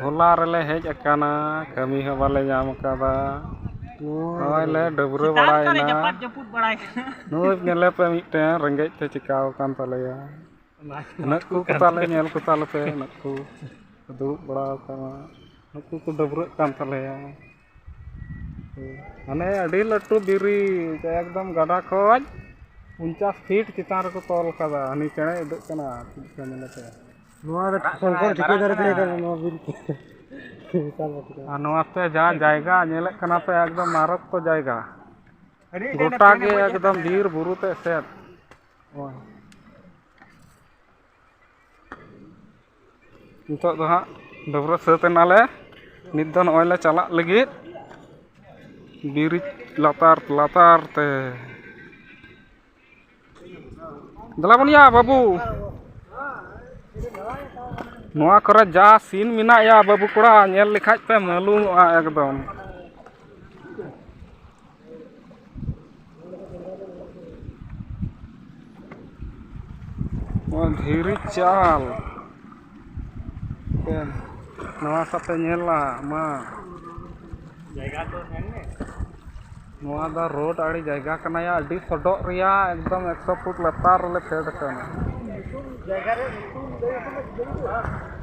होला रेले हेज अकाना कमी हो बाले जाम कदा नय ले डबरे बड़ायना नोय नेले पे मिटे रंगेज ते चिकाव कान तलेया नकु कताले नेल कताले पे नकु दु बड़ा काना नकु को डबरे कान तलेया माने अडी लट्टू बिरी एकदम गडा खोज 50 फीट चितान को तोल कदा हनी चेणे उदक कना नेलेते सरकार ठेकेदार के जा जायगा नेले कना पे एकदम मारक तो जायगा गोटा के एकदम बीर बुरु ते सेट नितो दो हां डबरा सेत नाले नित दो नय ले चला लगी बीर लतार लतार ते दलाबनिया बाबू नोआ करे जा सीन मिना या बाबू कोड़ा नेल लिखाज पे मालूमआ एकदम धीरी चाल नोआ साथे नेला मा जायगा तो नेने नोआ दा रोड आड़ी जायगा कना या अडी सडो रिया एकदम 100 फुट लतार ले फेड कना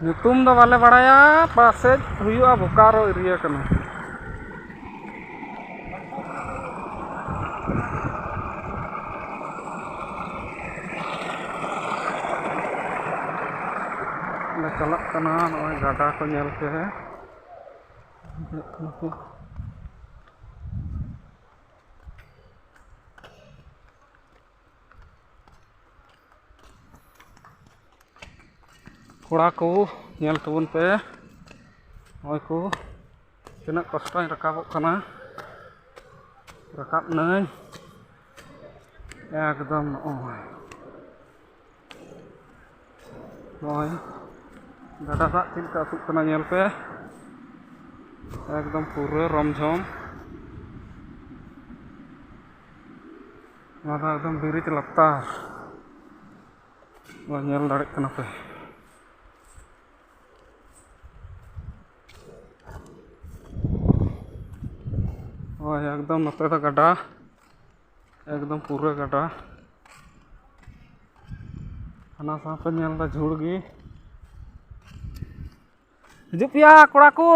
नितुम दो वाले बड़ाया पासे हुआ बोकारो एरिया कना ले चलक कना नय गाडा को नेल के है कोड़ा को नेल तबन पे नय को तना कष्ट रकाबो कना रकाब नय एकदम नय गाडा सा चिलका असुक कना नेल पे एकदम पूरे रमझम मादा एकदम बिरिज लतार नेल दाड़े कना पे एकदम नते तो गाडा एकदम पूरा गाडा हना साथे नेलदा झुड़गी हिजुपिया कोड़ा को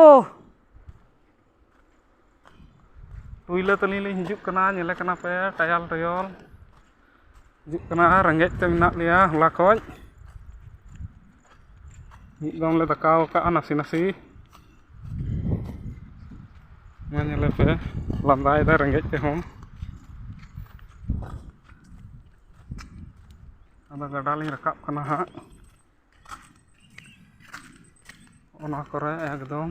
टुइला तली ले हिजुक कना नेले कना पे टायल टयल हिजुक कना रंगेज ते मिना लिया होला खोज मिद दम ले दकाव का नासी नासी नेले पे लंदाय दा रंगेज ते हम अदा गाडा लिंग रकाब कना हा ओना करे एकदम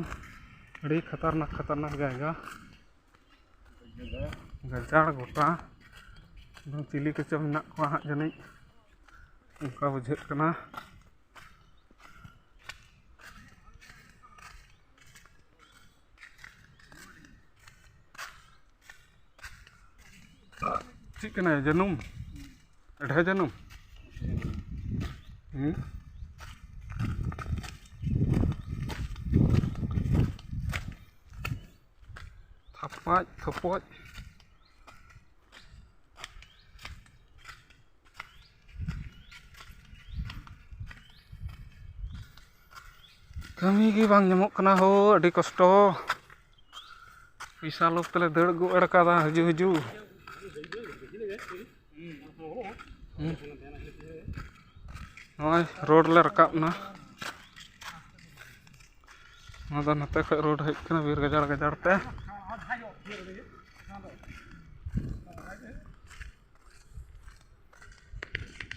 अड़ी खतरनाक खतरनाक जायगा गजाड़ गोटा एकदम चिली कचो मेना को हा जनी उनका बुझेत कना चिकना जनुम अढ़ा जनुम थपाज थपोज कमी की बांग जमोक कना हो अड़ी कष्ट पैसा लोग तले दड़ गु अड़का हजू हजू नय रोड ले रकाब ना नते खो रोड हज कना बीर गजाड़ गजाड़ ते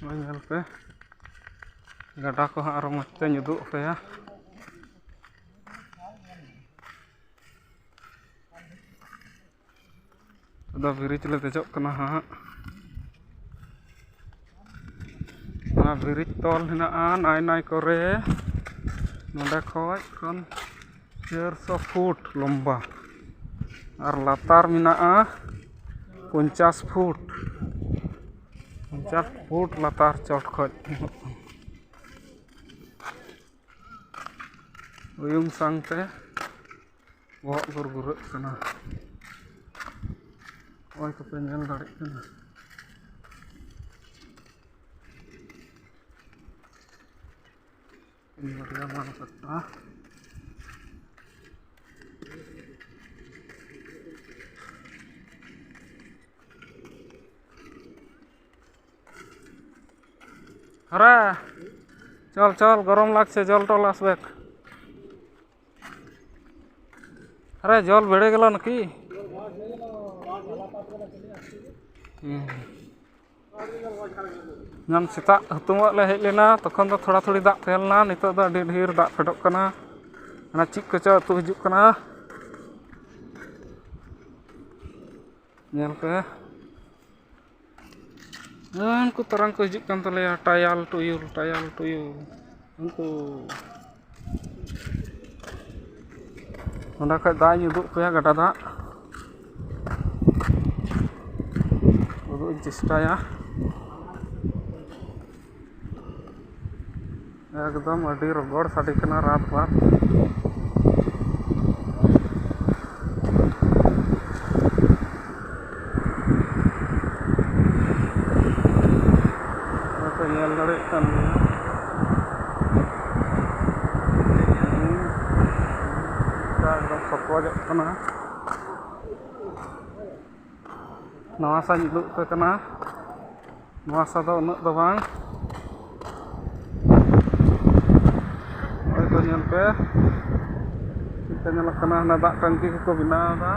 नेल पे गाडा को आरो मस्ते उदुग पेया अदा ब्रिज ले देजोग कना हाँ ब्रिज तोल हेना नाय नाय करे नोडे खोज खन 400 फुट लंबा और लातार मेना 50 फुट लातार चोट खोज uyung sangte bok gur-guruk kana oi kepe nyel darik kana ini dia mana peta hara चल गरम लागছে জল টল আসবে अरे जल बेड़े गल नाकि नाम सेता हतुमत ले हेज लेना तखन तो थोड़ा थोड़ी दाग तहलना नितो दो अडी ढेर दाग फेडोक कना ना चिक कचो अतु हिजुक कना नेल पे उनको तरंग को हिजुक कान तलेया टायल टुयुल उनको onda khat dah nyuduk pe gada dah uduk cesta ya ekdom adi rogor sadi kena rat bat apa nyel darik kan sokojok kena nawasa nyuduk pe kena nawasa do unak do bang oi to nyel pe kita nyelak kena na dak tangki ko bina da